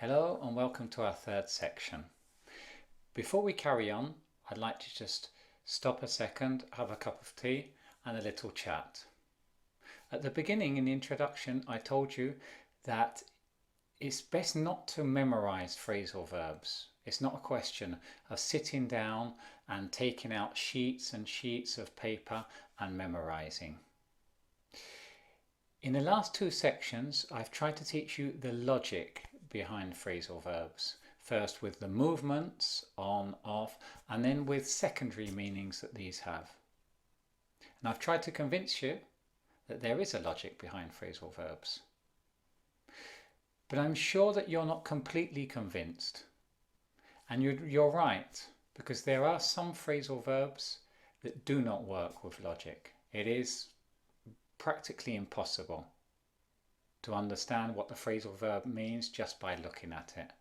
Hello and welcome to our third section. Before we carry on, I'd like to just stop a second, have a cup of tea and a little chat. At the beginning in the introduction, I told you that it's best not to memorize phrasal verbs. It's not a question of sitting down and taking out sheets and sheets of paper and memorizing. In the last two sections, I've tried to teach you the logic behind phrasal verbs. First with the movements, on, off, and then with secondary meanings that these have. And I've tried to convince you that there is a logic behind phrasal verbs. But I'm sure that you're not completely convinced. And you're right, because there are some phrasal verbs that do not work with logic. It is practically impossible to understand what the phrasal verb means just by looking at it.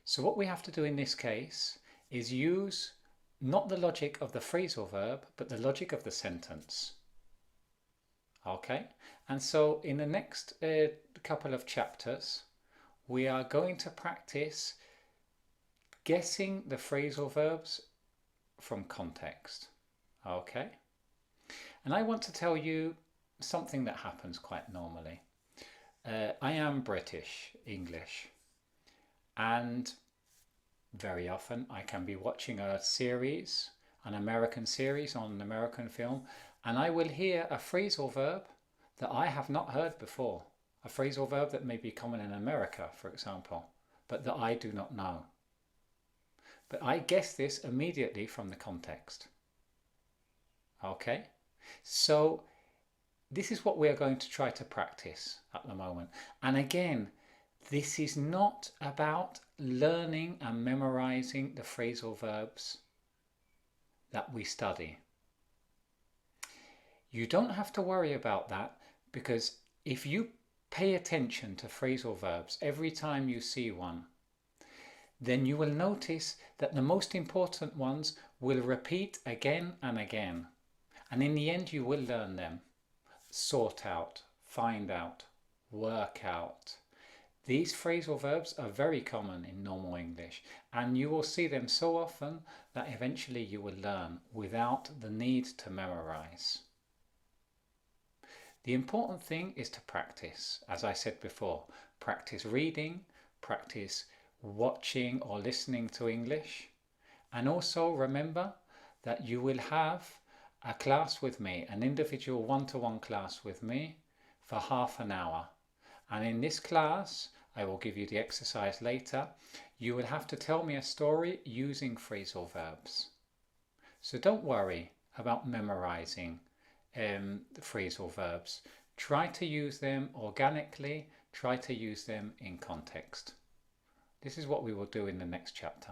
So what we have to do in this case is use not the logic of the phrasal verb, but the logic of the sentence. Okay, and so in the next couple of chapters, we are going to practice guessing the phrasal verbs from context. Okay, and I want to tell you something that happens quite normally. I am British English, and very often I can be watching a series, an American series on an American film, and I will hear a phrasal verb that I have not heard before. A phrasal verb that may be common in America, for example, but that I do not know. But I guess this immediately from the context. Okay, so this is what we are going to try to practice at the moment. And again, this is not about learning and memorizing the phrasal verbs that we study. You don't have to worry about that, because if you pay attention to phrasal verbs every time you see one, then you will notice that the most important ones will repeat again and again. And in the end, you will learn them. Sort out, find out, work out. These phrasal verbs are very common in normal English, and you will see them so often that eventually you will learn without the need to memorize. The important thing is to practice. As I said before, practice reading, practice watching or listening to English, and also remember that you will have a class with me, an individual one-to-one class with me for half an hour. And in this class, I will give you the exercise later, you will have to tell me a story using phrasal verbs. So don't worry about memorizing the phrasal verbs. Try to use them organically, try to use them in context. This is what we will do in the next chapter.